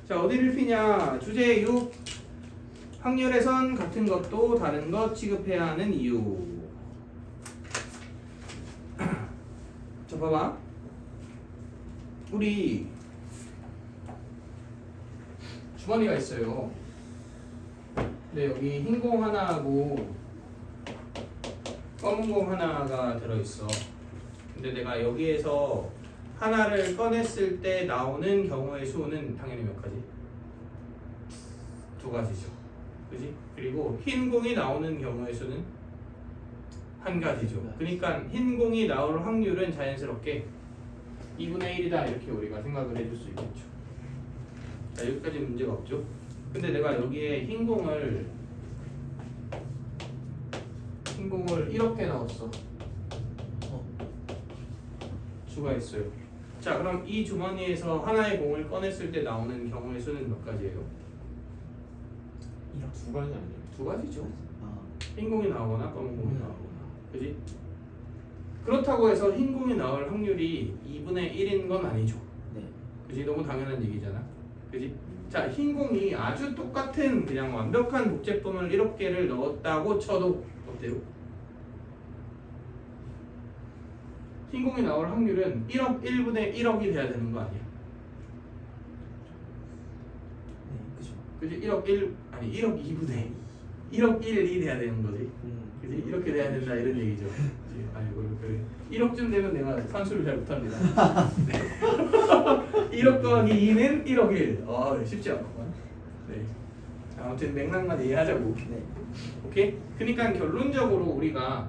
자, 어디를 피냐? 주제 6. 확률에선 같은 것도 다른 것 취급해야 하는 이유. 자, 봐봐. 우리 주머니가 있어요. 근데 여기 흰 공 하나하고 검은 공 하나가 들어있어. 근데 내가 여기에서 하나를 꺼냈을 때 나오는 경우의 수는 당연히 몇 가지? 두 가지죠. 그지? 그리고 흰 공이 나오는 경우의 수는 한 가지죠. 그러니까 흰 공이 나올 확률은 자연스럽게 2분의 1이다 이렇게 우리가 생각을 해줄 수 있겠죠. 자, 여기까지 문제가 없죠. 근데 내가 여기에 흰 공을 이렇게 넣었어. 수가 있어요. 자, 그럼 이 주머니에서 하나의 공을 꺼냈을 때 나오는 경우의 수는 몇 가지예요? 이렇게 두 가지 아니에요? 두 가지죠. 아, 흰 공이 나오거나 검은 공이 나오거나. 그지? 그렇다고 해서 흰 공이 나올 확률이 2분의 1인 건 아니죠. 네. 그지? 너무 당연한 얘기잖아. 그지? 자, 흰 공이 아주 똑같은 그냥 완벽한 복제품을 1억개를 넣었다고 쳐도 어때요? 흰 공이 나올 확률은 1억 1분의 1억이 돼야 되는 거 아니야? 네, 그죠. 그지? 1억 1 아니 1억 2분의 1억 1이 돼야 되는 거지. 그지? 이렇게 돼야 된다 이런 얘기죠. 그지? 아이고 그래. 1억쯤 되면 내가 산수를 잘 못합니다. 1억 더하기 2는 1억 1. 쉽지 않구만. 네. 자, 아무튼 맥락만 이해하자고. 네. 오케이? 그러니까 결론적으로 우리가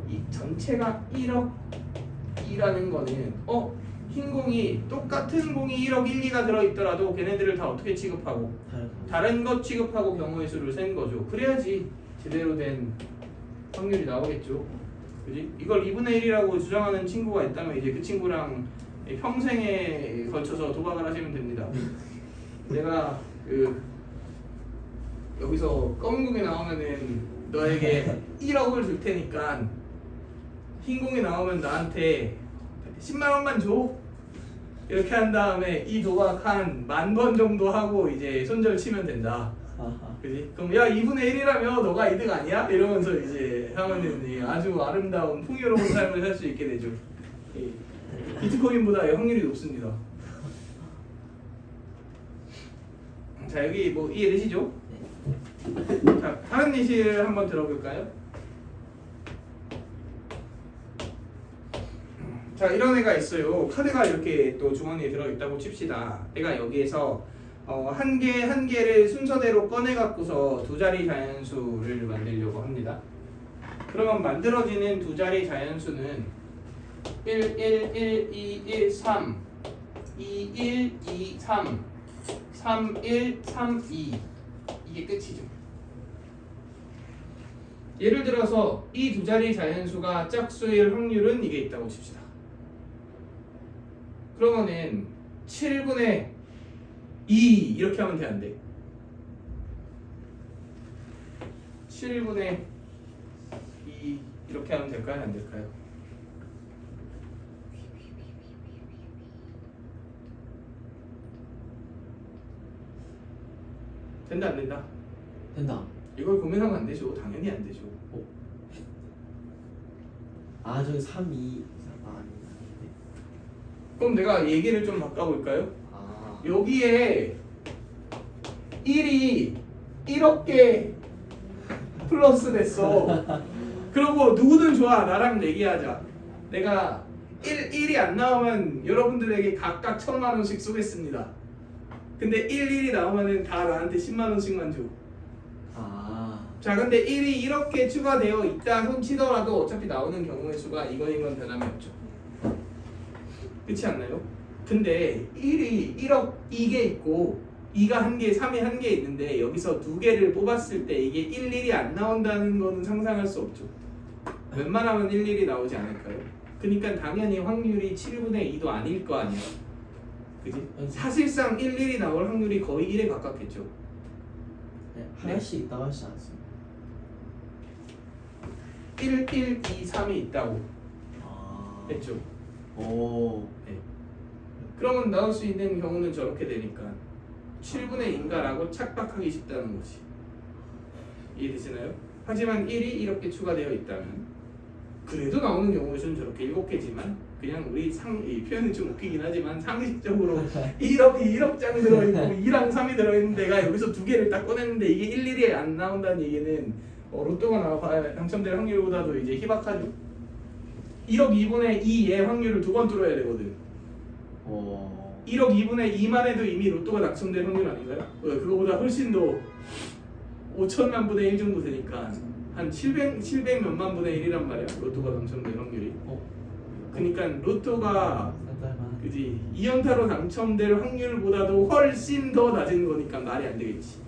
이 전체가 1억이라는 거는 흰 공이 똑같은 공이 1억 1, 2가 들어있더라도 걔네들을 다 어떻게 취급하고 다른 것 취급하고 경우의 수를 센 거죠. 그래야지 제대로 된 확률이 나오겠죠. 그지? 이걸 2분의 1이라고 주장하는 친구가 있다면 이제 그 친구랑 평생에 걸쳐서 도박을 하시면 됩니다. 내가 여기서 검은 공이 나오면은 너에게 1억을 줄 테니까 흰 공이 나오면 나한테 10만 원만 줘. 이렇게 한 다음에 이 도박 한 10,000번 정도 하고 이제 손절 치면 된다. 그지? 그럼 야 2분의 1이라며 너가 이득 아니야? 이러면서 이제 하면은 아주 아름다운 풍요로운 삶을 살 수 있게 되죠. 비트코인보다 확률이 높습니다. 자, 여기 뭐 이해되시죠? 자, 다른 예시를 한번 들어볼까요? 자, 이런 애가 있어요. 카드가 이렇게 또 주머니에 들어있다고 칩시다. 내가 여기에서 한 개를 순서대로 꺼내 갖고서 두 자리 자연수를 만들려고 합니다. 그러면 만들어지는 두 자리 자연수는 1, 1, 1, 2, 1, 3 2, 1, 2, 3 3, 1, 3, 2 이게 끝이죠. 예를 들어서 이 두 자리 자연수가 짝수일 확률은 이게 있다고 칩시다. 그러면은 7분의 2 이렇게 하면 돼, 안 돼? 7분의 2 이렇게 하면 될까요, 안 될까요? 된다, 안 된다? 된다. 이걸 고민하면 안 되죠. 당연히 안 되죠. 아, 저기 3, 2, 3, 아니다. 네. 그럼 내가 얘기를 좀 바꿔볼까요? 아, 여기에 1이 1억 개 플러스 됐어. 그리고 누구든 좋아. 나랑 내기하자. 내가 1이 안 나오면 여러분들에게 각각 1,000만 원씩 쏘겠습니다. 근데 1이 나오면은 다 나한테 10만 원씩만 줘. 자, 근데 1이 이렇게 추가되어 있다 손치더라도 어차피 나오는 경우의 수가 이거인 건 변함이 없죠. 그렇지 않나요? 근데 1이 1억 2개 있고 2가 1개, 3이 1개 있는데 여기서 두 개를 뽑았을 때 이게 1, 1이 안 나온다는 거는 상상할 수 없죠. 웬만하면 1, 1이 나오지 않을까요? 그러니까 당연히 확률이 7분의 2도 아닐 거 아니야. 그지? 사실상 1, 1이 나올 확률이 거의 1에 가깝겠죠. 네, 하나씩 나가지 않습니다. 1, 1, 2, 3이 있다고 했죠. 오. 네. 그러면 나올 수 있는 경우는 저렇게 되니까 7분의 2인가라고 착각하기 쉽다는 것이 이해되시나요? 하지만 1이 이렇게 추가되어 있다면 그래도 나오는 경우의 수는 저렇게 7개지만 그냥 우리 이 표현은 좀 웃기긴 하지만 상식적으로 1억 장 들어있고 2랑 3이 들어있는 데가 여기서 2개를 딱 꺼냈는데 이게 1, 1이 안 나온다는 얘기는 로또가 당첨될 확률보다도 이제 희박하죠. 1억 2분의 2의 확률을 2번 뚫어야 되거든. 1억 2분의 2만 해도 이미 로또가 당첨될 확률 아닌가요? 그거보다 훨씬 더 5천만 분의 1 정도 되니까 한 700 몇만 분의 1이란 말이야. 로또가 당첨될 확률이. 그러니까 로또가 그지 2연타로 당첨될 확률보다도 훨씬 더 낮은 거니까 말이 안 되겠지.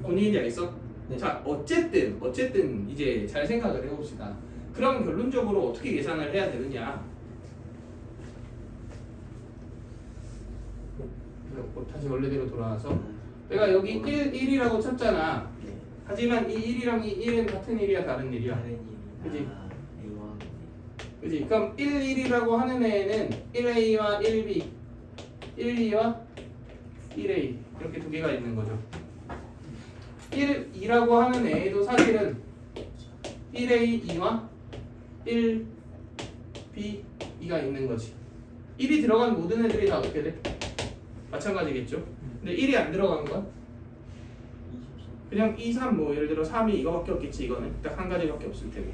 뭔 얘기인지 알겠어? 네. 자 어쨌든 이제 잘 생각을 해봅시다. 그럼 결론적으로 어떻게 계산을 해야 되느냐? 다시 원래대로 돌아와서 내가 여기 1이라고 쳤잖아. 네. 하지만 이 1이랑 이 1은 같은 일이야 다른 일이야? 다른 일이. 그지? A1. 그지? 그럼 1,1이라고 하는 애는 1A와 1B 1,2와 1A 이렇게 두 개가 있는 거죠. 1,2라고 하는 애도 사실은 1A 2와 1B 2가 있는 거지. 1이 들어간 모든 애들이 다 어떻게 돼? 마찬가지겠죠. 근데 1이 안 들어간 건 24. 그냥 2, 3 뭐 예를 들어 3이 이거밖에 없겠지. 이거는 딱 한 가지밖에 없을 테고.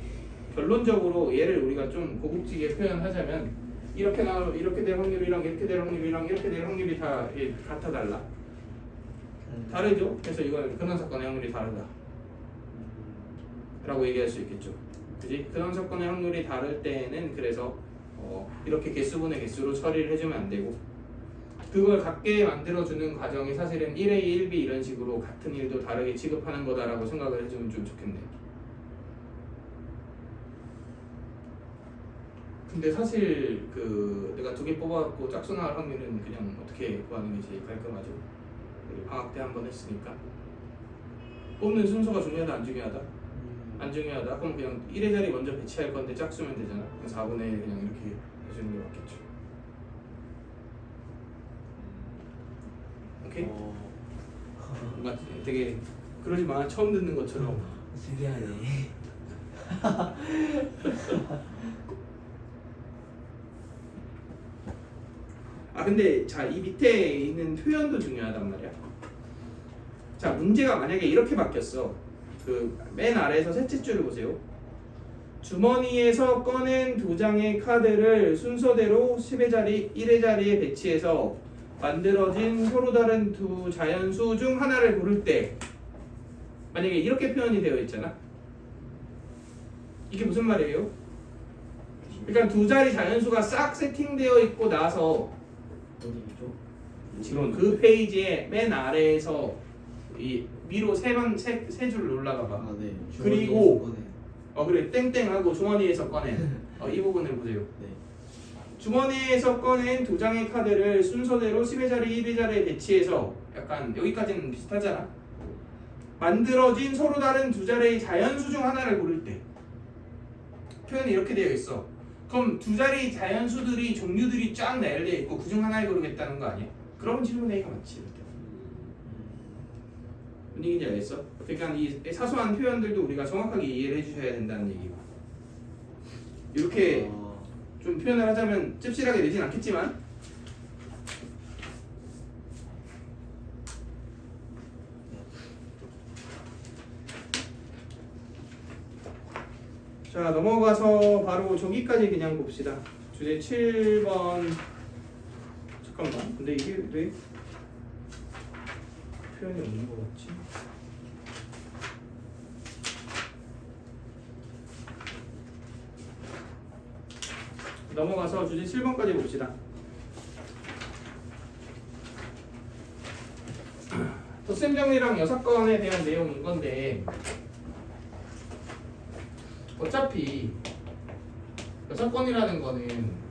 결론적으로 얘를 우리가 좀 고급지게 표현하자면 이렇게 될 확률이랑 이렇게 될 확률이랑 이렇게 될 확률이 다 같아 달라. 다르죠. 그래서 이건 근원 사건의 확률이 다르다 라고 얘기할 수 있겠죠. 그지? 근원 사건의 확률이 다를 때에는 그래서 이렇게 개수분의 개수로 처리를 해주면 안 되고 그걸 같게 만들어주는 과정이 사실은 1A, 1B 이런 식으로 같은 일도 다르게 취급하는 거다라고 생각을 해주면 좀 좋겠네요. 근데 사실 내가 2개 뽑아갖고 짝수 나올 확률은 그냥 어떻게 구하는 게 제일 깔끔하죠. 우리 방학 때 한번 했으니까. 뽑는 순서가 중요하다 안 중요하다? 안 중요하다. 그럼 그냥 1의 자리 먼저 배치할 건데 짝수면 되잖아. 그럼 4분의 1 그냥 이렇게 해주는 게 맞겠죠. 오케이? 뭔가 되게 그러지 마. 처음 듣는 것처럼. 신기하네. 근데 자, 이 밑에 있는 표현도 중요하단 말이야. 자, 문제가 만약에 이렇게 바뀌었어. 맨 아래에서 셋째 줄을 보세요. 주머니에서 꺼낸 2장의 카드를 순서대로 10의 자리, 1의 자리에 배치해서 만들어진 서로 다른 두 자연수 중 하나를 고를 때 만약에 이렇게 표현이 되어 있잖아. 이게 무슨 말이에요? 그러니까 2자리 자연수가 싹 세팅되어 있고 나서 어디죠? 지금 그 페이지에 맨 아래에서 이 위로 세 줄 올라가 봐. 네. 그리고 그래 땡땡하고 주머니에서 꺼낸 이 부분을 보세요. 네. 주머니에서 꺼낸 2장의 카드를 순서대로 10의 자리, 1의 자리에 배치해서 약간 여기까지는 비슷하잖아. 만들어진 서로 다른 2자리의 자연수 중 하나를 고를 때 표현이 이렇게 되어 있어. 그럼 2자리 자연수들이 종류들이 쫙 나열되어 있고 그 중 하나를 고르겠다는 거 아니야? 그러면 질문 A가 맞지. 무슨 얘기인지 알겠어? 그러니까 이 사소한 표현들도 우리가 정확하게 이해를 해주셔야 된다는 얘기고. 이렇게 좀 표현을 하자면 찝찝하게 되진 않겠지만 자, 넘어가서 바로 저기까지 그냥 봅시다. 주제 7번. 잠깐만. 근데 이게 왜 표현이 없는 것 같지? 넘어가서 주제 7번까지 봅시다. 덧셈 정리랑 여사건에 대한 내용인 건데 어차피 여사건이라는 거는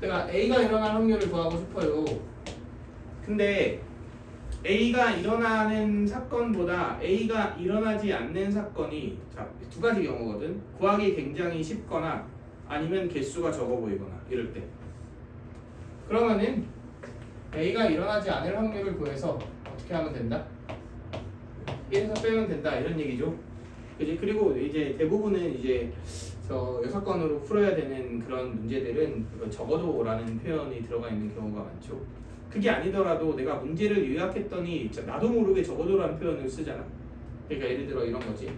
내가 A가 일어날 확률을 구하고 싶어요. 근데 A가 일어나는 사건보다 A가 일어나지 않는 사건이 자, 2가지 경우거든. 구하기 굉장히 쉽거나 아니면 개수가 적어 보이거나 이럴 때. 그러면은 A가 일어나지 않을 확률을 구해서 어떻게 하면 된다? 1에서 빼면 된다 이런 얘기죠. 그지? 그리고 이제 대부분은 이제 저 여사건으로 풀어야 되는 그런 문제들은 적어도라는 표현이 들어가 있는 경우가 많죠. 그게 아니더라도 내가 문제를 요약했더니 나도 모르게 적어도라는 표현을 쓰잖아. 그러니까 예를 들어 이런 거지.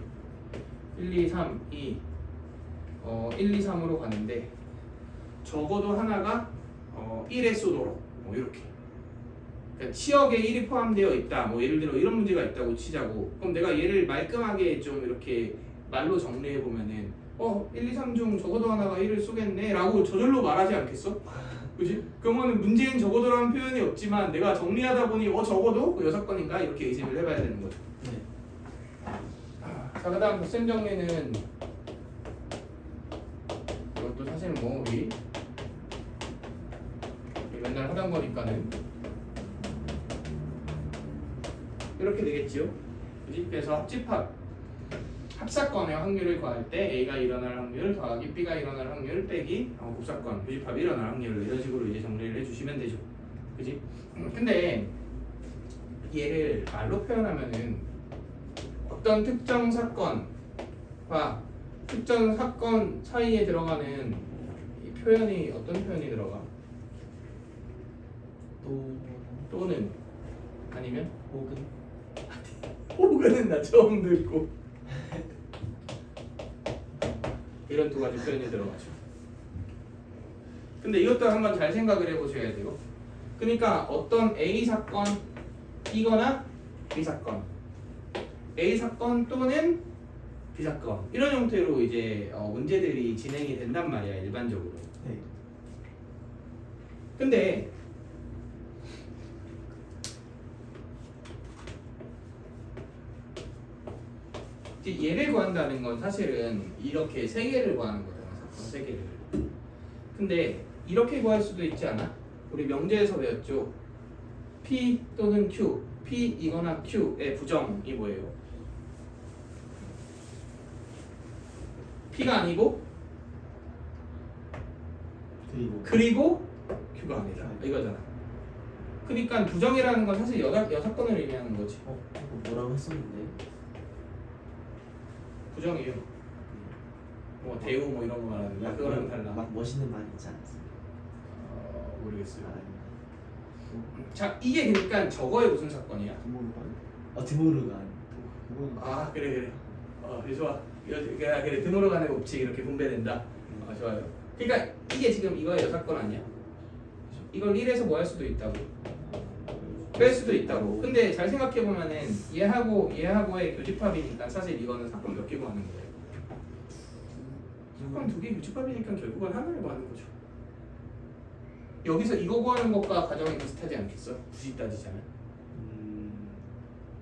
1, 2, 3, 2 1, 2, 3으로 가는데 적어도 하나가 1에 쏘도록 뭐 이렇게. 그러니까 치역에 1이 포함되어 있다. 뭐 예를 들어 이런 문제가 있다고 치자고. 그럼 내가 얘를 말끔하게 좀 이렇게 말로 정리해 보면은 1, 2, 3 중 적어도 하나가 1을 쏘겠네 라고 저절로 말하지 않겠어? 그지? 그러면 문제엔 적어도라는 표현이 없지만 내가 정리하다 보니 적어도 그 6건인가 이렇게 의심을 해봐야 되는 거죠. 네. 자, 그 다음 덧셈 정리는 이것도 사실 뭐 우리 맨날 하던 거니까는 이렇게 되겠지요. 그지? 그래서 합사건의 확률을 구할 때 A가 일어날 확률 더하기 B가 일어날 확률 빼기 곱사건 교집합이 일어날 확률 이런 식으로 이제 정리를 해주시면 되죠. 그지? 근데 얘를 말로 표현하면은 어떤 특정 사건과 특정 사건 사이에 들어가는 이 표현이 어떤 표현이 들어가? 또는 아니면 혹은은 나 처음 듣고 이런 두 가지 표현이 들어가죠. 근데 이것도 한번 잘 생각을 해보셔야 돼요. 그러니까 어떤 A 사건이거나 B 사건, A 사건 또는 B 사건 이런 형태로 이제 문제들이 진행이 된단 말이야 일반적으로. 네. 근데 이제 얘를 구한다는 건 사실은 이렇게 세 개를 구하는 거잖아. 사건 세 개를. 근데 이렇게 구할 수도 있지 않아? 우리 명제에서 배웠죠. P 또는 Q, P이거나 Q의 부정이 뭐예요? P가 아니고 그리고 Q가 아니다 이거잖아. 그러니까 부정이라는 건 사실 여섯 건을 의미하는 거지. 뭐라고 했었는데? 부정이에요. 뭐 대우 뭐 이런 거 말하는 거야. 그거랑 달라. 막 멋있는 말 있지 않았어요? 모르겠어요. 아닙니다. 자, 이게 그러니까 저거의 무슨 사건이야? 드모르간. 아, 그래. 좋아. 그래, 드모르간의 법칙 이렇게 분배된다. 좋아요. 그러니까 이게 지금 이거의 여사건 아니야? 이걸 1에서 뭐 할 수도 있다고. 뺄 수도 있다고. 근데 잘 생각해 보면은 얘하고의 교집합이니까 사실 이거는 사건 몇 개 구하는 거예요. 사건 두 개 교집합이니까 결국은 하나를 구하는 거죠. 여기서 이거 구하는 것과 과정이 비슷하지 않겠어? 굳이 따지자면.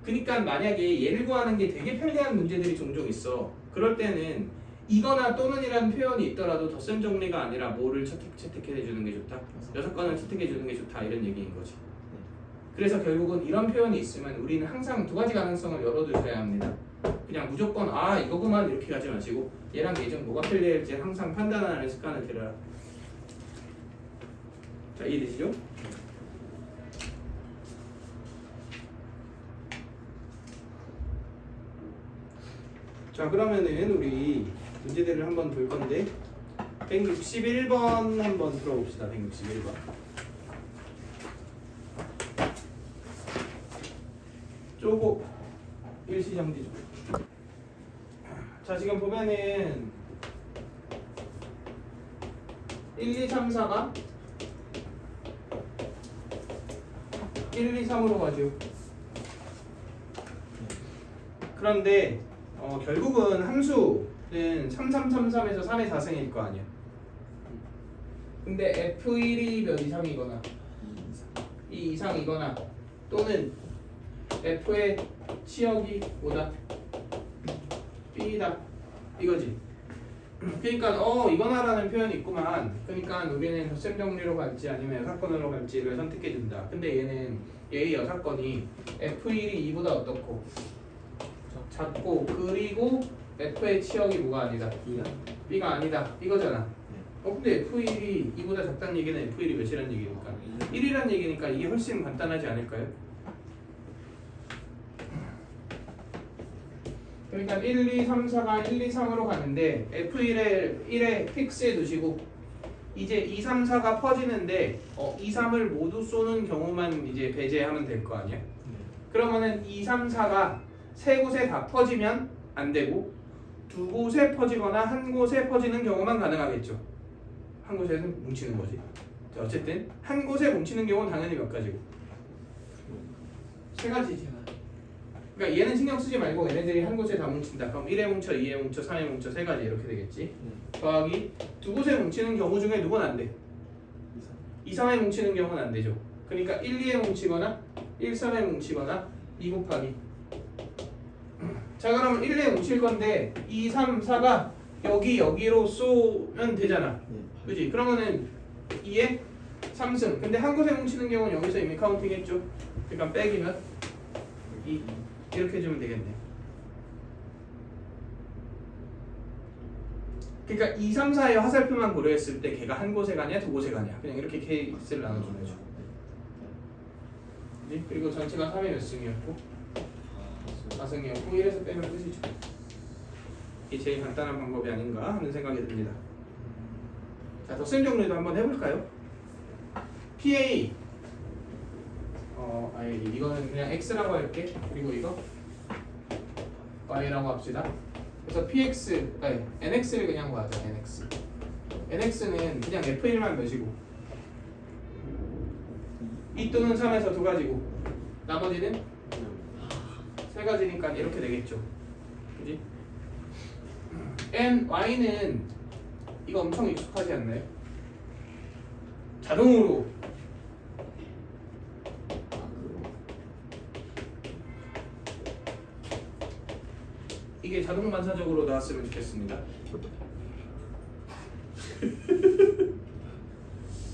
그러니까 만약에 얘를 구하는 게 되게 편리한 문제들이 종종 있어. 그럴 때는 이거나 또는이라는 표현이 있더라도 덧셈 정리가 아니라 뭐를 채택해 주는 게 좋다? 6건을 채택해 주는 게 좋다 이런 얘기인 거지. 그래서 결국은 이런 표현이 있으면 우리는 항상 두 가지 가능성을 열어두셔야 합니다. 그냥 무조건 이거구만 이렇게 하지 마시고 얘랑 얘 중 뭐가 편리할지 항상 판단하는 습관을 들여라. 자, 이해되시죠? 자, 그러면은 우리 문제들을 한번 볼 건데 161번 한번 풀어봅시다. 161번. 쪼고 일시정지죠. 자, 지금 보면은 1, 2, 3, 4가 1, 2, 3으로 가죠. 그런데 결국은 함수는 3, 3, 3, 3에서 3의 4승일 거 아니야. 근데 F1이 몇 이상이거나 2 이상이거나 또는 F의 치역이 뭐다? B다 이거지. 그러니까 이거나라는 표현이 있구만. 그러니까 우리는 덧셈 정리로 갈지 아니면 여사건으로 갈지를 선택해 준다. 근데 얘는 얘의 여사건이 F1이 2보다 어떻고 작고 그리고 F의 치역이 뭐가 아니다? B가 아니다 이거잖아. 근데 F1이 2보다 작다는 얘기는 F1이 몇이라는 얘기니까 1이라는 얘기니까 이게 훨씬 간단하지 않을까요? 그러니까 1, 2, 3, 4가 1, 2, 3으로 가는데 F1에 픽스해 두시고 이제 2, 3, 4가 퍼지는데 2, 3을 모두 쏘는 경우만 이제 배제하면 될 거 아니야? 그러면은 2, 3, 4가 세 곳에 다 퍼지면 안 되고 두 곳에 퍼지거나 한 곳에 퍼지는 경우만 가능하겠죠. 한 곳에는 뭉치는 거지. 자, 어쨌든 한 곳에 뭉치는 경우는 당연히 몇 가지고? 세 가지지. 그러니까 얘는 신경 쓰지 말고 얘네들이 한 곳에 다 뭉친다. 그럼 1에 뭉쳐, 2에 뭉쳐, 3에 뭉쳐 세 가지 이렇게 되겠지. 더하기 두 곳에 뭉치는 경우 중에 누군 안 돼? 2, 3에 뭉치는 경우는 안 되죠. 그러니까 1, 2에 뭉치거나 1, 3에 뭉치거나 2 곱하기. 자, 그러면 1에 뭉칠 건데 2, 3, 4가 여기로 쏘면 되잖아. 그지? 그러면은 2에 3승. 근데 한 곳에 뭉치는 경우는 여기서 이미 카운팅 했죠. 그러니까 빼기면 2 이렇게 해주면 되겠네. 그러니까 2, 3, 4의 화살표만 고려했을 때 걔가 한 곳에 가냐 두 곳에 가냐 그냥 이렇게 케이스를 나눠주면 되죠. 그리고 전체가 3의 몇 승이었고 4승이었고 1에서 빼면 끝이죠. 이게 제일 간단한 방법이 아닌가 하는 생각이 듭니다. 자, 덧셈 정리도 한번 해볼까요? PA 이거는 그냥 X라고 할게. 그리고 이거 Y라고 합시다. 그래서 PX, NX를 그냥 구하자. NX는 그냥 F1만 몇이고 2 또는 3에서 두 가지고 나머지는 세 가지니까 이렇게 되겠죠. 그지? Y는 이거 엄청 익숙하지 않나요? 자동으로 이게 자동 반사적으로 나왔으면 좋겠습니다.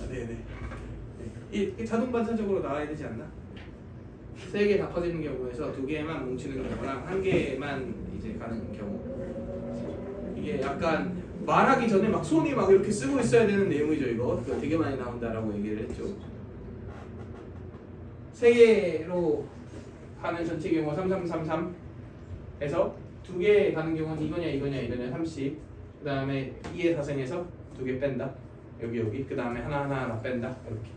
네네. 이게 자동 반사적으로 나와야 되지 않나? 세 개 다 퍼지는 경우에서 두 개만 뭉치는 경우랑 한 개만 이제 가는 경우. 이게 약간 말하기 전에 막 손이 막 이렇게 쓰고 있어야 되는 내용이죠. 이거 되게 많이 나온다라고 얘기를 했죠. 세 개로 가는 전체 경우 3333에서 두 개 가는 경우는 이거냐 30. 그 다음에 2의 4승에서 두 개 뺀다. 여기. 그 다음에 하나 뺀다. 이렇게.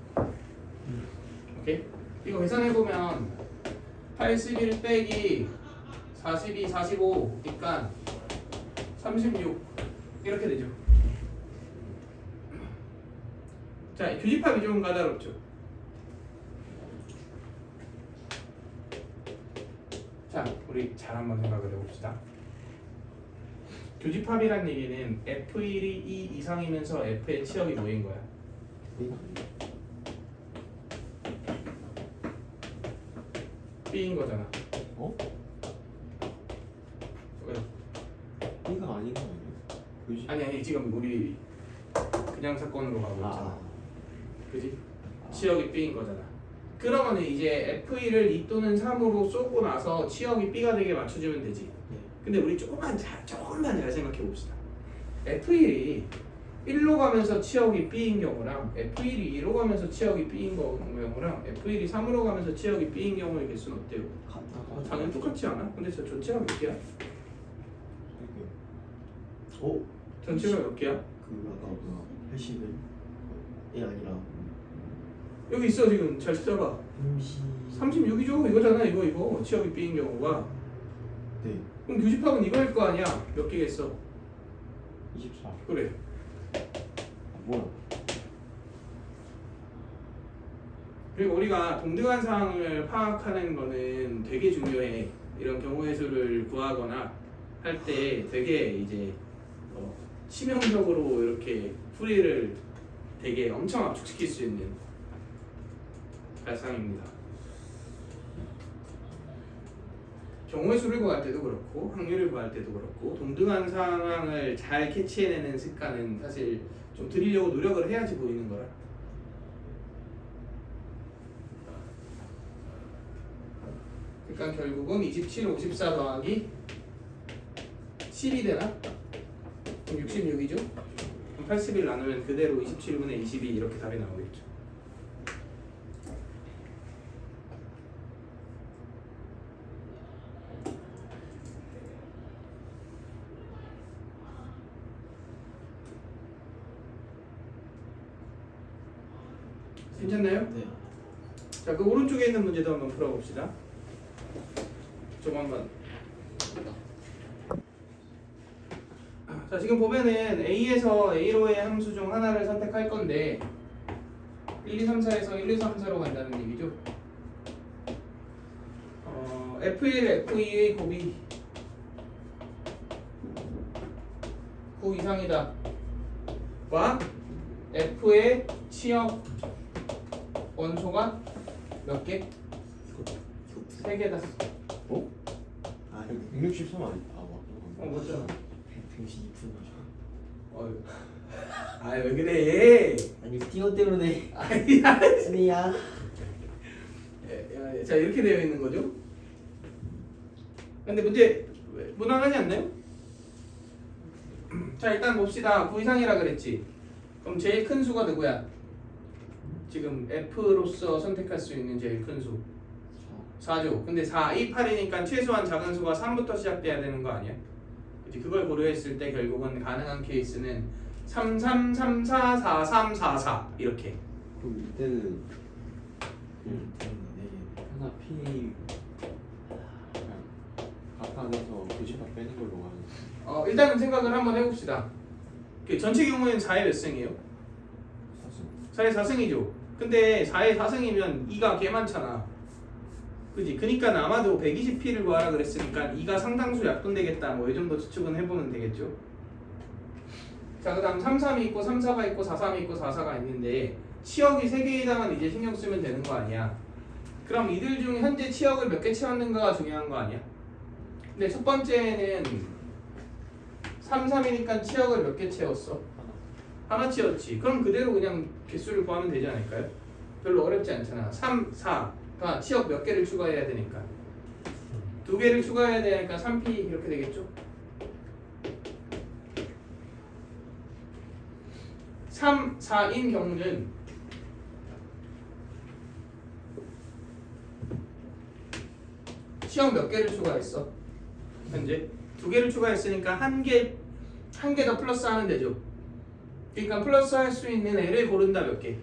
오케이? 이거 계산해보면 81 빼기 42, 45니까 36 이렇게 되죠. 자, 교집합이 좀 까다롭죠. 자, 우리 잘 한번 생각을 해봅시다. 교집합이란 얘기는 F1이 2 이상이면서 F의 치역이 뭐인 거야? B인 거잖아. 왜? B가 아닌 거 아니에요? 아니 지금 우리 그냥 사건으로 가고 있잖아. 그지? 치역이 B인 거잖아. 그러면 이제 F1을 2 또는 3으로 쏘고 나서 치역이 B가 되게 맞춰주면 되지. 근데 우리 조금만 잘 생각해 봅시다. F1이 1로 가면서 치역이 B인 경우랑 F1이 2로 가면서 치역이 B인 경우랑 F1이 3으로 가면서 치역이 B인 경우의 개수는 어때요? 당연히 똑같지 않아? 근데 저 전체가 몇 개야? 전체가 몇 개야? 아까 80이 아니라 여기 있어. 지금 잘 찾아봐. 36이죠? 이거잖아. 이거 치역이 B인 경우가. 네. 그럼 교집합은 이거일 거 아니야? 몇 개겠어? 24. 그래. 뭐야? 그리고 우리가 동등한 상황을 파악하는 거는 되게 중요해. 이런 경우의 수를 구하거나 할 때 되게 이제 치명적으로 이렇게 풀이를 되게 엄청 압축시킬 수 있는 발상입니다. 경우의 수를 구할 때도 그렇고 확률을 구할 때도 그렇고 동등한 상황을 잘 캐치해내는 습관은 사실 좀 들이려고 노력을 해야지 보이는 거라. 그러니까 결국은 27, 54 더하기 10이 되나? 그럼 66이죠? 그럼 81 나누면 그대로 27분의 22 이렇게 답이 나오겠죠. 괜찮나요? 네. 자, 그 오른쪽에 있는 문제도 한번 풀어봅시다. 저거 한번. 자, 지금 보면은 A에서 A로의 함수 중 하나를 선택할 건데 1, 2, 3, 4에서 1, 2, 3, 4로 간다는 얘기죠. F1, F2의 곱이 9 이상이다. 와 F의 치역 원소가 몇 개? 이거 3개다. 어? 아, 163 아니? 맞잖아. 112분. 왜 그래? 아니 스티어 때문에. 아니야. 아니야. 자, 이렇게 되어 있는 거죠. 근데 문제 무난하지 않나요? 자, 일단 봅시다. 9 이상이라 그랬지. 그럼 제일 큰 수가 누구야? 지금 F로서 선택할 수 있는 제일 큰 수 4죠. 근데 4, 2, 8이니까 최소한 작은 수가 3부터 시작돼야 되는 거 아니야? 그치? 그걸 고려했을 때 결국은 가능한 케이스는 3, 3, 3, 4, 4, 3, 4, 4 이렇게. 그럼 이때는 하나 P 각각에서 교집합 빼는 걸로 가는. 일단은 생각을 한번 해봅시다. 그 전체 경우에는 4의 몇 승이에요? 4의 4승이죠. 근데 4의 4승이면 2가 개 많잖아. 그지? 그니까 아마도 120P를 구하라 그랬으니까 2가 상당수 약분되겠다. 뭐 이 정도 추측은 해보면 되겠죠. 자, 그 다음 3, 3이 있고 3, 4가 있고 4, 3이 있고 4, 4가 있는데 치역이 3개에다만 이제 신경 쓰면 되는 거 아니야. 그럼 이들 중 현재 치역을 몇 개 채웠는가가 중요한 거 아니야. 근데 첫 번째는 3, 3이니까 치역을 몇 개 채웠어? 하나 채웠지. 그럼 그대로 그냥 개수를 구하면 되지 않을까요? 별로 어렵지 않잖아. 3, 4가 치역 몇 개를 추가해야 되니까 2개를 추가해야 되니까 3P 이렇게 되겠죠? 3, 4인 경우는 치역 몇 개를 추가했어? 현재 2개를 추가했으니까 한 개 더 플러스 하면 되죠. 그러니까 플러스 할 수 있는 애를 고른다. 몇 개?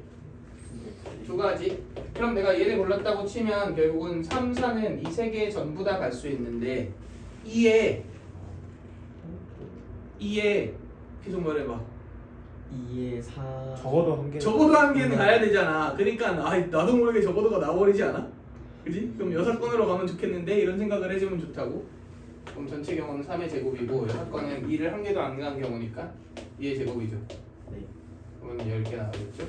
2가지. 그럼 내가 얘를 골랐다고 치면 결국은 3, 4는 이 3개 전부 다 갈 수 있는데 2에 계속 말해봐. 2에 4 적어도 한 개. 적어도 한 개는 가야 되잖아. 그러니까 나도 모르게 적어도가 나와버리지 않아? 그지? 그럼 6건으로 가면 좋겠는데 이런 생각을 해주면 좋다고. 그럼 전체 경우는 3의 제곱이고 6건은 2를 한 개도 안 간 경우니까 2의 제곱이죠. 네. 그러면 10개 나오겠죠?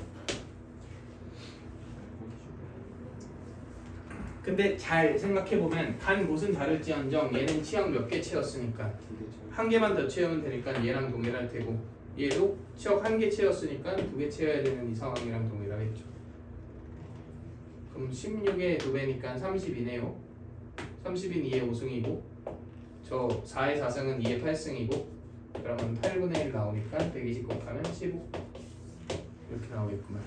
근데 잘 생각해보면 간 곳은 다를지언정 얘는 치역 몇 개 채웠으니까 한 개만 더 채우면 되니까 얘랑 동일할 테고 얘도 치역 한 개 채웠으니까 2개 채워야 되는 이 상황이랑 동일하겠죠. 그럼 16의 2배니까 32네요. 30인 2의 5승이고 저 4의 4승은 2의 8승이고 그러면 8분의 1 나오니까 120 곱하면 15 이렇게 나오겠구만.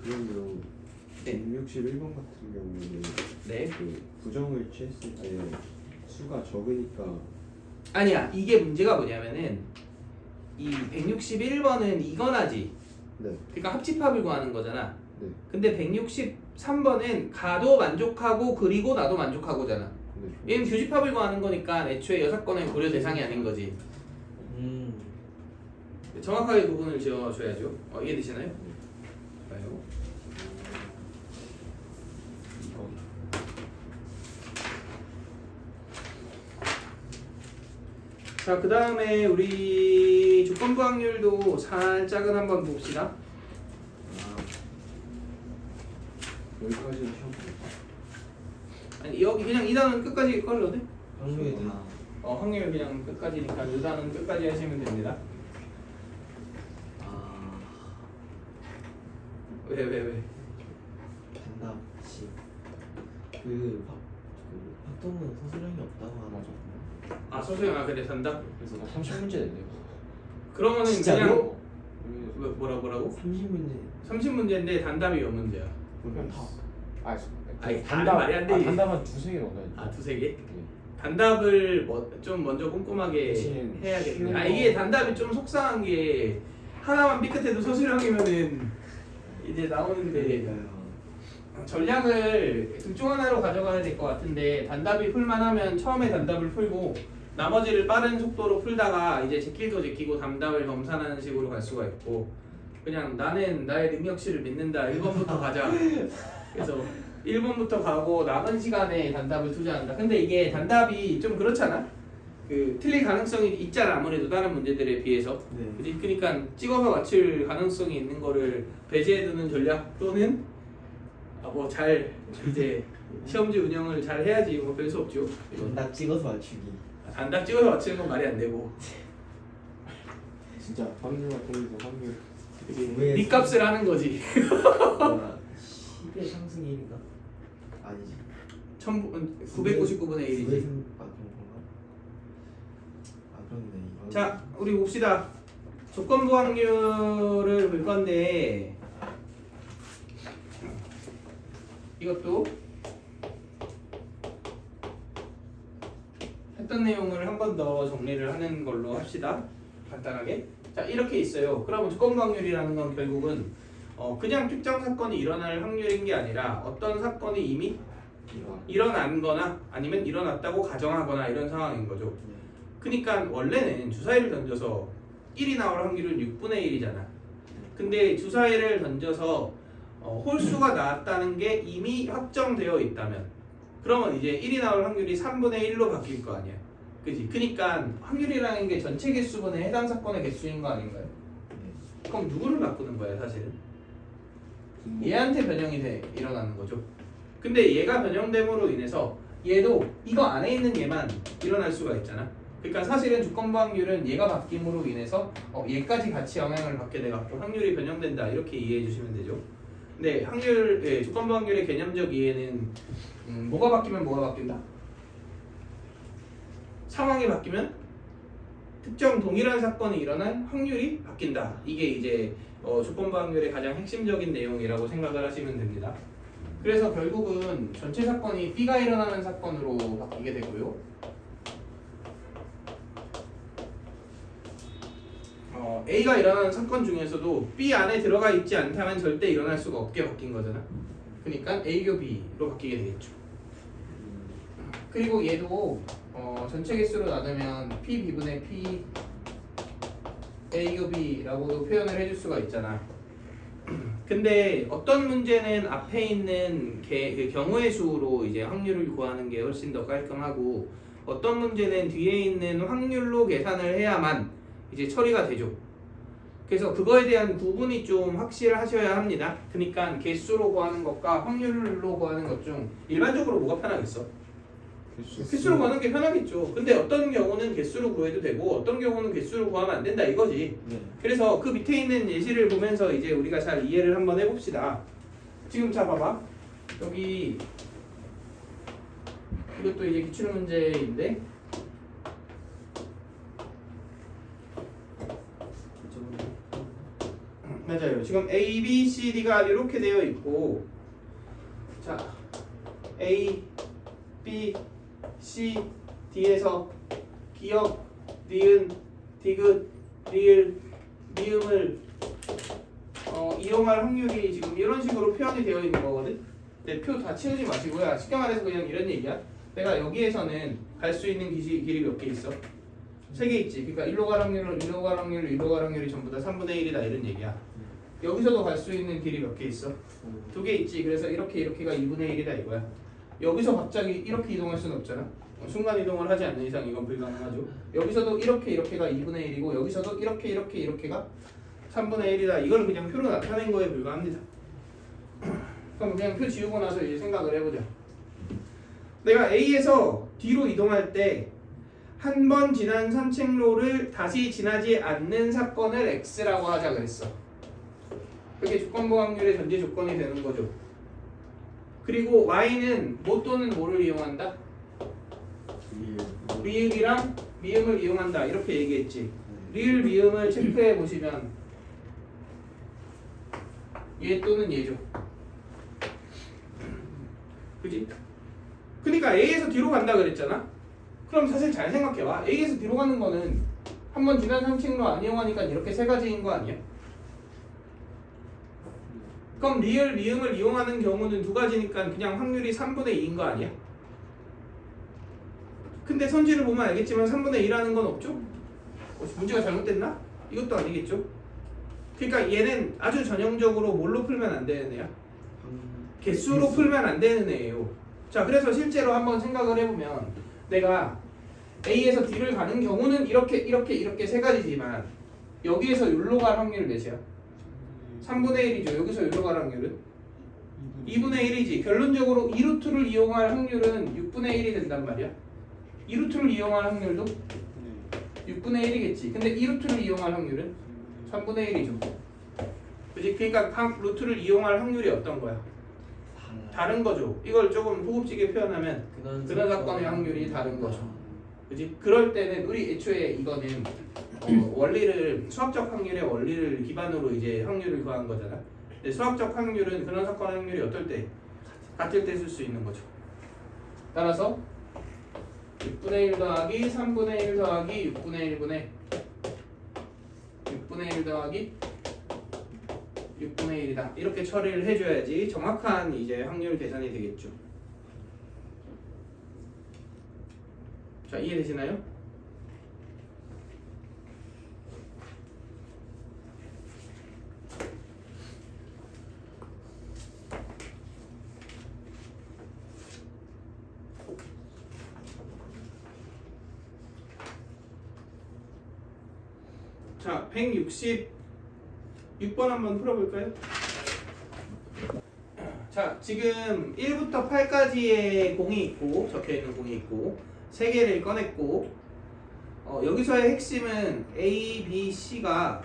그러면 네. 161번 같은 경우는 네. 그 부정을 취했을 때 수가 적으니까 아니야. 이게 문제가 뭐냐면은 이 161번은 이거나지. 네. 그러니까 합집합을 구하는 거잖아. 네. 근데 163번은 가도 만족하고 그리고 나도 만족하고잖아. 네. 얘는 교집합을 구하는 거니까 애초에 6건의 고려 대상이 아닌 거지. 정확하게 구분을 지어줘야죠. 이해되시나요? 봐요. 이거 자, 그 다음에 우리 조건부 확률도 살짝은 한번 봅시다. 여기까지는 시험 아니 여기 그냥 이 단원 끝까지 걸러도 돼? 확률이 다 확률 그냥 끝까지니까 이 단원 끝까지 하시면 됩니다. 왜? 단답식 그 학동은 서술형이 없다고 하죠. 소수형 그래 산다? 그래서 30문제 냈네요. 그러면은 진짜로? 그냥 뭐라고? 30문제 30문제인데 단답이 몇 문제야? 그냥 다. 아니, 단답 말이 안 돼. 단답은 두세 개 넣어야 돼. 아 두세 개? 단답을 좀 먼저 꼼꼼하게 대신 해야겠네. 쉬운 아 거. 이게 단답이 좀 속상한 게 하나만 삐끗해도 서술형이면은 이제 나오는데 전략을 둘 중 하나로 가져가야 될 것 같은데 단답이 풀만하면 처음에 단답을 풀고 나머지를 빠른 속도로 풀다가 이제 제킬도 제키고 단답을 검산하는 식으로 갈 수가 있고 그냥 나는 나의 능력치를 믿는다 1번부터 가자. 그래서 1번부터 가고 남은 시간에 단답을 투자한다. 근데 이게 단답이 좀 그렇잖아. 그 틀릴 가능성이 있잖아. 아무래도 다른 문제들에 비해서. 네. 그지? 그러니까 찍어서 맞출 가능성이 있는 거를 배제해두는 전략 또는 뭐 잘 이제 시험지 운영을 잘 해야지 뭐 별 수 없죠. 딱 찍어서 맞추기. 단답 찍어서 맞추는 건 말이 안 되고 진짜 확률만 돌리고 확률. 왜 네 값을 하는 거지. 10의 상승 1인가? 아니지. 999분의 1이지. 아 그런 건가? 아 그런데 이거. 자, 우리 봅시다. 조건부 확률을 볼 건데 이것도 했던 내용을 한 번 더 정리를 하는 걸로 합시다. 간단하게. 자, 이렇게 있어요. 그러면 조건부 확률이라는 건 결국은 그냥 특정 사건이 일어날 확률인 게 아니라 어떤 사건이 이미 일어난 거나 아니면 일어났다고 가정하거나 이런 상황인 거죠. 그러니까 원래는 주사위를 던져서 1이 나올 확률은 6분의 1이잖아. 근데 주사위를 던져서 홀수가 나왔다는 게 이미 확정되어 있다면 그러면 이제 1이 나올 확률이 3분의 1로 바뀔 거 아니야. 그지? 그러니까 확률이라는 게 전체 개수분의 해당 사건의 개수인 거 아닌가요? 그럼 누구를 바꾸는 거야 사실은? 얘한테 변형이 일어나는 거죠. 근데 얘가 변형됨으로 인해서 얘도 이거 안에 있는 얘만 일어날 수가 있잖아. 그러니까 사실은 조건부 확률은 얘가 바뀜으로 인해서 얘까지 같이 영향을 받게 돼갖고 확률이 변형된다 이렇게 이해해 주시면 되죠. 근데 조건부 확률의 개념적 이해는 뭐가 바뀌면 뭐가 바뀐다? 상황이 바뀌면 특정 동일한 사건이 일어날 확률이 바뀐다. 이게 이제 조건부 확률의 가장 핵심적인 내용이라고 생각을 하시면 됩니다. 그래서 결국은 전체 사건이 B가 일어나는 사건으로 바뀌게 되고요. A가 일어나는 사건 중에서도 B 안에 들어가 있지 않다면 절대 일어날 수가 없게 바뀐 거잖아. 그러니까 A교 B로 바뀌게 되겠죠. 그리고 얘도 전체 개수로 나누면 PB분의 P A교 B라고도 표현을 해줄 수가 있잖아. 근데 어떤 문제는 앞에 있는 그 경우의 수로 이제 확률을 구하는 게 훨씬 더 깔끔하고 어떤 문제는 뒤에 있는 확률로 계산을 해야만 이제 처리가 되죠. 그래서 그거에 대한 구분이 좀 확실하셔야 합니다. 그러니까 개수로 구하는 것과 확률로 구하는 것 중 일반적으로 뭐가 편하겠어? 개수로 구하는 게 편하겠죠. 근데 어떤 경우는 개수로 구해도 되고 어떤 경우는 개수로 구하면 안 된다 이거지. 네. 그래서 그 밑에 있는 예시를 보면서 이제 우리가 잘 이해를 한번 해봅시다. 지금 자 봐봐. 여기 이것도 이제 기출 문제인데 맞아요. 지금 A, B, C, D가 이렇게 되어 있고 자 A, B, C, D에서 기역, 니은, 디귿, 리을, 미음을 이용할 확률이 지금 이런 식으로 표현이 되어 있는 거거든. 근데 표 다 치우지 마시고요. 쉽게 말해서 그냥 이런 얘기야. 내가 여기에서는 갈 수 있는 길이 몇 개 있어? 3개 있지. 그러니까 1로 갈 확률, 1로 갈 확률, 1로 갈 확률이 전부 다 3분의 1이다 이런 얘기야. 여기서도 갈 수 있는 길이 몇 개 있어? 2개 있지. 그래서 이렇게가 2분의 1이다 이거야. 여기서 갑자기 이렇게 이동할 수는 없잖아. 순간 이동을 하지 않는 이상 이건 불가능하죠. 여기서도 이렇게가 2분의 1이고 여기서도 이렇게가 3분의 1이다. 이걸 그냥 표로 나타낸 거에 불과합니다. 그럼 그냥 표 지우고 나서 이제 생각을 해보자. 내가 A에서 D로 이동할 때 한 번 지난 산책로를 다시 지나지 않는 사건을 X라고 하자 그랬어. 그게 조건부 확률의 전제 조건이 되는 거죠. 그리고 Y는 뭐 또는 뭐를 이용한다? 리을이랑 미음을 이용한다 이렇게 얘기했지. 리을 미음을 체크해 보시면 얘 또는 얘죠. 그지? 그러니까 A에서 D로 간다 그랬잖아. 그럼 사실 잘 생각해봐. A에서 D로 가는 거는 한번 지난 상식로 안 이용하니까 이렇게 세 가지인 거 아니야? 그럼 리을 미음을 이용하는 경우는 두 가지니까 그냥 확률이 3분의 2인 거 아니야? 근데 선지를 보면 알겠지만 3분의 2라는 건 없죠? 문제가 잘못됐나? 이것도 아니겠죠? 그러니까 얘는 아주 전형적으로 뭘로 풀면 안 되는 애야? 개수로 풀면 안 되는 애예요. 자, 그래서 실제로 한번 생각을 해보면 내가 A에서 D를 가는 경우는 이렇게 세 가지지만 여기에서 여기로 갈 확률 몇이야? 3분의 1이죠. 여기서 여기로 갈 확률은? 2분의 1이지. 결론적으로 2루트를 이용할 확률은 6분의 1이 된단 말이야. 2루트를 이용할 확률도 6분의 1이겠지. 근데 2루트를 이용할 확률은 3분의 1이죠. 그치? 그러니까 각 루트를 이용할 확률이 어떤 거야? 다른 거죠. 이걸 조금 호흡지게 표현하면 근원 사건의 확률이 다른 거죠. 그지? 그럴 때는 우리 애초에 이거는 원리를 수학적 확률의 원리를 기반으로 이제 확률을 구한 거잖아. 근데 수학적 확률은 근원 사건의 확률이 어떨 때 같을 때 쓸 수 있는 거죠. 따라서 6분의 1 더하기 3분의 1 더하기 6분의 1분의 6분의 1 더하기 6분의 1이다. 이렇게 처리를 해줘야지 정확한 이제 확률 계산이 되겠죠. 자, 이해되시나요? 자, 166번 한번 풀어볼까요? 자, 지금 1부터 8까지의 공이 있고 적혀있는 공이 있고 3개를 꺼냈고 여기서의 핵심은 A, B, C가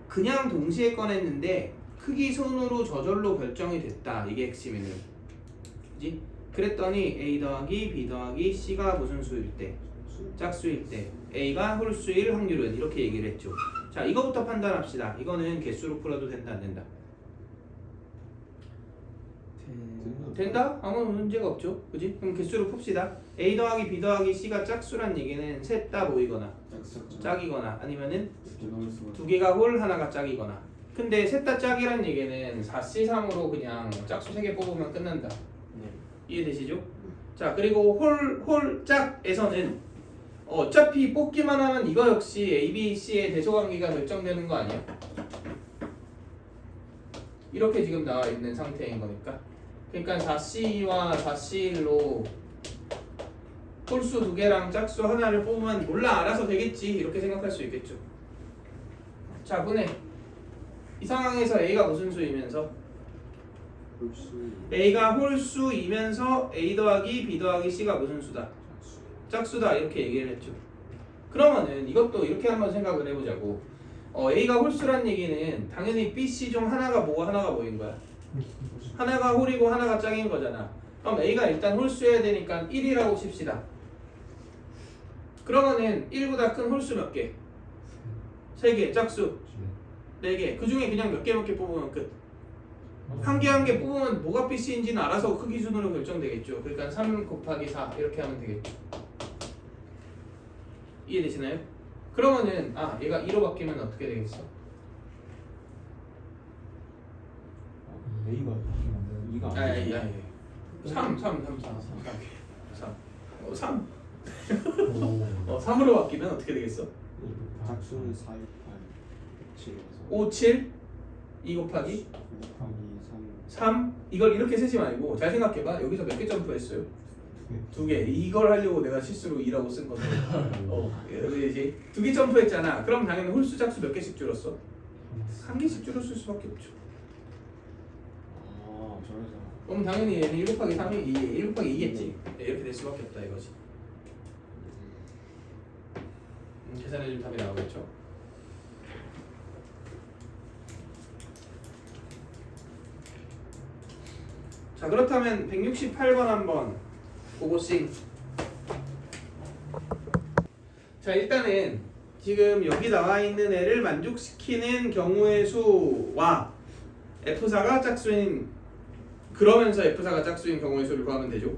그냥 동시에 꺼냈는데 크기 순으로 저절로 결정이 됐다. 이게 핵심이네. 그지? 그랬더니 A 더하기 B 더하기 C가 무슨 수일 때? 짝수일 때 A가 홀수일 확률은 이렇게 얘기를 했죠. 자, 이거부터 판단합시다. 이거는 개수로 풀어도 된다 안 된다? 된다? 아무 문제가 없죠. 그지? 그럼 개수로 풉시다. A 더하기 B 더하기 C가 짝수란 얘기는 셋 다 모이거나 짝이거나 아니면은 두 개가 홀 하나가 짝이거나. 근데 셋 다 짝이란 얘기는 4C3으로 그냥 짝수 3개 뽑으면 끝난다. 이해되시죠? 자, 그리고 홀 짝에서는 어차피 뽑기만 하면 이거 역시 A, B, C의 대소관계가 결정되는 거 아니야? 이렇게 지금 나와 있는 상태인 거니까. 그러니까 4C와 4C1로 홀수 2개랑 짝수 하나를 뽑으면 몰라 알아서 되겠지 이렇게 생각할 수 있겠죠. 자, 보내. 이 상황에서 A가 무슨 수이면서? A가 홀수이면서 A 더하기 B 더하기 C가 무슨 수다? 짝수다 이렇게 얘기를 했죠. 그러면은 이것도 이렇게 한번 생각을 해보자고. A가 홀수란 얘기는 당연히 B, C 중 하나가 뭐고 하나가 뭐인 거야? 하나가 홀이고 하나가 짝인 거잖아. 그럼 A가 일단 홀수여야 되니까 1이라고 칩시다. 그러면은 1보다 큰 홀수 몇 개? 3개, 짝수 4개. 그 중에 그냥 몇 개 뽑으면 끝. 한 개 한 개 뽑으면 뭐가 B, C인지는 알아서 크기 순으로 결정되겠죠. 그러니까 3 곱하기 4 이렇게 하면 되겠죠. 이해되시나요? 그러면은 얘가 2로 바뀌면 어떻게 되겠어? A가 2가 아니 3 3으로 바뀌면 어떻게 되겠어? 짝수는 4, 6, 8, 7에서 5, 7 2 곱하기 3 이걸 이렇게 쓰지 말고 잘 생각해봐. 여기서 몇 개 점프했어요? 2개. 이걸 하려고 내가 실수로 2라고 쓴 건데 여기 이제 2개 점프했잖아. 그럼 당연히 홀수 짝수 몇 개씩 줄었어? 1개씩 줄었을 수밖에 없죠. 저래서 그럼 당연히 얘는 1 곱하기 3이 1 곱하기 2겠지. 이렇게 될 수밖에 없다 이거지. 계산해주면 답이 나오겠죠. 자, 그렇다면 168번 한번 고고싱. 자, 일단은 지금 여기 나와 있는 애를 만족시키는 경우의 수와 F4가 짝수인 그러면서 F4가 짝수인 경우의 수를 구하면 되죠.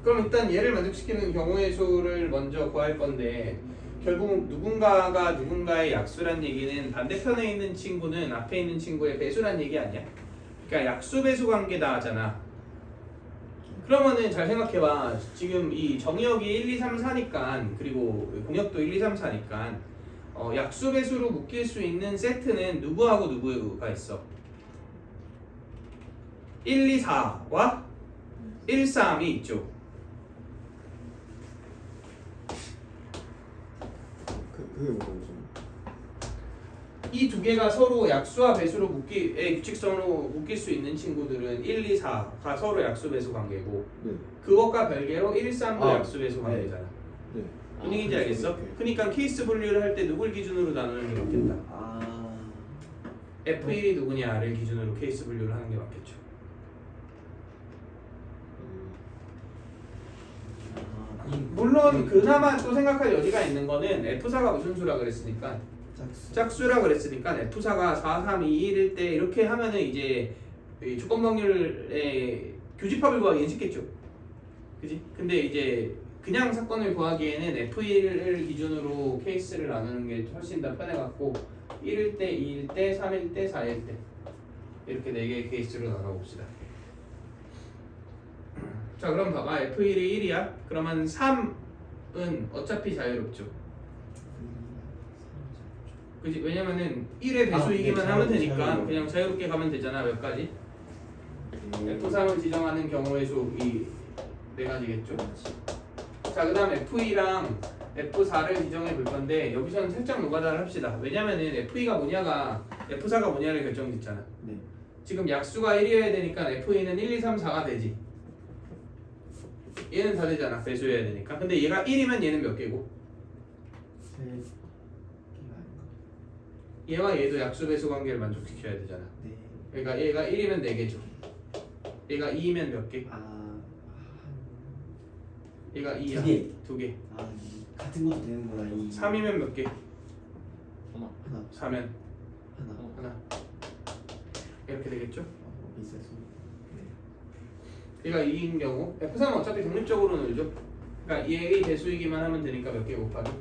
그럼 일단 얘를 만족시키는 경우의 수를 먼저 구할 건데 결국 누군가가 누군가의 약수란 얘기는 반대편에 있는 친구는 앞에 있는 친구의 배수란 얘기 아니야? 그러니까 약수 배수 관계다 하잖아. 그러면은 잘 생각해봐. 지금 이 정의역이 1, 2, 3, 4니까 그리고 공역도 1, 2, 3, 4니까 약수 배수로 묶일 수 있는 세트는 누구하고 누구가 있어? 1, 2, 4와 1, 3이 있죠. 그게 뭐죠? 이 두 개가 서로 약수와 배수로 묶기의 규칙성으로 묶일 수 있는 친구들은 1, 2, 4가 서로 약수 배수 관계고 네. 그것과 별개로 1, 3도 아, 약수 배수 관계잖아. 네. 무슨 얘기인지 알겠어? 그러니까 케이스 분류를 할 때 누굴 기준으로 나누는 게 맞겠다. 아. F1이 누구냐를 기준으로 케이스 분류를 하는 게 맞겠죠. 물론 그나마 또 생각할 여지가 있는 거는 F4가 무슨 수라 그랬으니까 짝수라 그랬으니까 F4가 4, 3, 2, 1일 때 이렇게 하면은 이제 이 조건 확률의 교집합을 구하기는 쉽겠죠. 그지? 근데 이제 그냥 사건을 구하기에는 F1을 기준으로 케이스를 나누는 게 훨씬 더 편해갖고 1일 때, 2일 때, 3일 때, 4일 때 이렇게 4개의 케이스로 나눠봅시다. 자 그럼 봐봐. F1이 1이야. 그러면 3은 어차피 자유롭죠. 그지? 왜냐면은 1의 배수이기만 하면 되니까 그냥 자유롭게 가면 되잖아. 몇 가지? F3을 지정하는 경우의 수이 4가지겠죠. 자 그 다음 F2랑 F4를 지정해 볼 건데 여기서는 살짝 노가다를 합시다. 왜냐면은 F2가 뭐냐가 F4가 뭐냐를 결정짓잖아. 네. 지금 약수가 1이어야 되니까 F2는 1, 2, 3, 4가 되지. 얘는 다 되잖아. 배수해야 되니까. 근데 얘가 1이면 얘는 몇 개고? 세 개가 아닌가? 얘와 얘도 약수 배수 관계를 만족시켜야 되잖아. 네. 그러니까 얘가 1이면 4개죠. 얘가 2이면 몇 개? 얘가 2야. 2개. 2개. 같은 것도 되는구나. 3이면 몇 개? 하나. 4면 하나. 하나. 이렇게 되겠죠? 있어서. 얘가 2인 경우 F3은 어차피 독립적으로 놀죠. 그러니까 얘의 배수이기만 하면 되니까 몇 개 곱하기?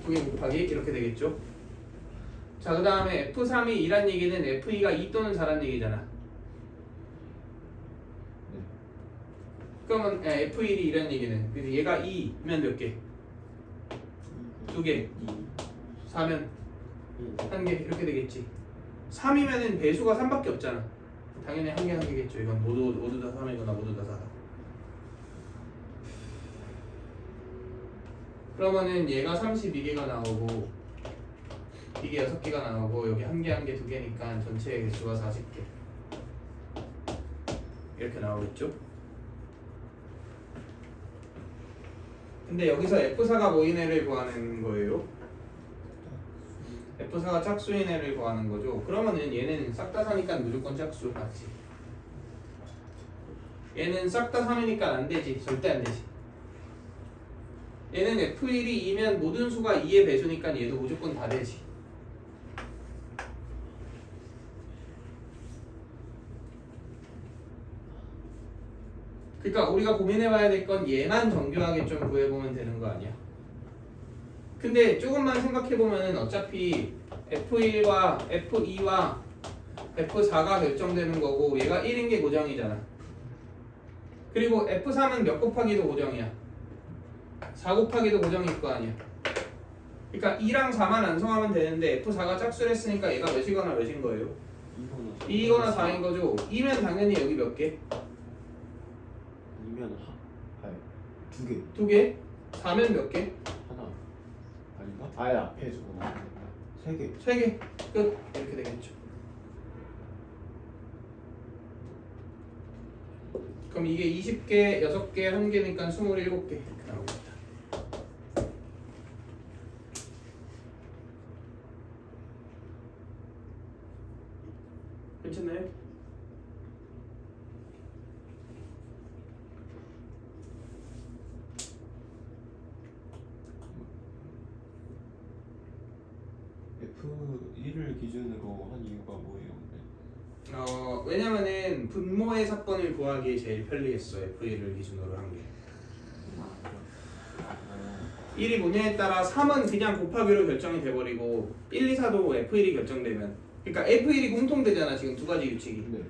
2개 곱하기 이렇게 되겠죠. 자 그 다음에 F3이 2란 얘기는 F2가 2 또는 4란 얘기잖아. 그러면 F1이 2란 얘기는 그래서 얘가 2면 몇 개? 2개. 4면 1개 이렇게 되겠지. 3이면은 배수가 3밖에 없잖아. 당연히 한 개겠죠. 이건 모두 다 3이거나 모두 다 4다. 그러면은 얘가 32개가 나오고 이게 6개가 나오고 여기 한 개, 2개니까 전체 개수가 40개 이렇게 나오겠죠. 근데 여기서 F4가 뭐인 애를 구하는 거예요? F4가 짝수인 애를 구하는 거죠. 그러면은 얘는 싹 다 4니까 무조건 짝수 맞지? 얘는 싹 다 3이니까 안 되지. 절대 안 되지. 얘는 F1이 2면 모든 수가 2의 배수니까 얘도 무조건 다 되지. 그러니까 우리가 고민해봐야 될 건 얘만 정교하게 좀 구해보면 되는 거 아니야? 근데 조금만 생각해보면 어차피 F1과 F2와 F4가 결정되는 거고 얘가 1인 게 고정이잖아. 그리고 F3은 몇 곱하기도 고정이야. 4 곱하기도 고정일 거 아니야. 그러니까 2랑 4만 안성하면 되는데 F4가 짝수를 했으니까 얘가 몇이거나 몇인 거예요? 2거나 4인 거죠. 2면 당연히 여기 몇 개? 2면 2개. 2개? 4면 몇 개? 하나. 아닌가? 아예 앞에 저거 3개. 3개. 끝. 이렇게 되겠죠. 그럼 이게 20개, 6개, 1개니까 27개 이렇게 나오겠다. 괜찮나요? F1을 기준으로 한 이유가 뭐예요? 근데? 왜냐면은 분모의 사건을 구하기에 제일 편리했어. F1을 기준으로 한 게. 1이 뭐냐에 따라 3은 그냥 곱하기로 결정이 돼버리고 1, 2, 4도 F1이 결정되면, 그러니까 F1이 공통되잖아 지금 두 가지 규칙이. 네.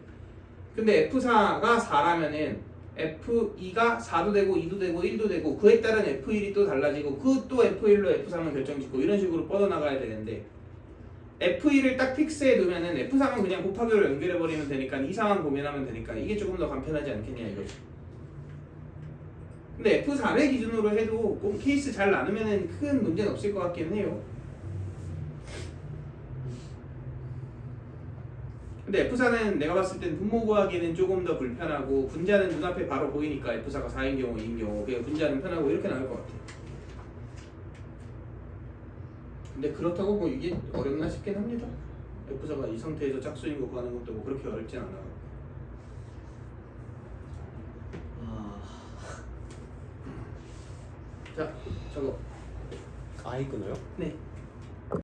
근데 F4가 4라면은 F2가 4도 되고 2도 되고 1도 되고 그에 따른 F1이 또 달라지고 그 또 F1로 F3은 결정짓고 이런 식으로 뻗어나가야 되는데, F1을 딱 픽스해 두면은 F3은 그냥 곱하기로 연결해 버리면 되니까 이 상황 고민하면 되니까 이게 조금 더 간편하지 않겠냐 이거지. 근데 F4를 기준으로 해도 꼭 케이스 잘 나누면은 큰 문제는 없을 것 같긴 해요. 근데 F4는 내가 봤을 땐 분모 구하기는 조금 더 불편하고 분자는 눈앞에 바로 보이니까 F4가 4인 경우 2인 경우 그냥 분자는 편하고 이렇게 나올 것 같아. 근데 그렇다고 뭐 이게 어렵나 싶긴 합니다. F4가 이 상태에서 짝수인 거 구하는 것도 뭐 그렇게 어렵진 않아. 자, 저거. 아이 끊어요? 네.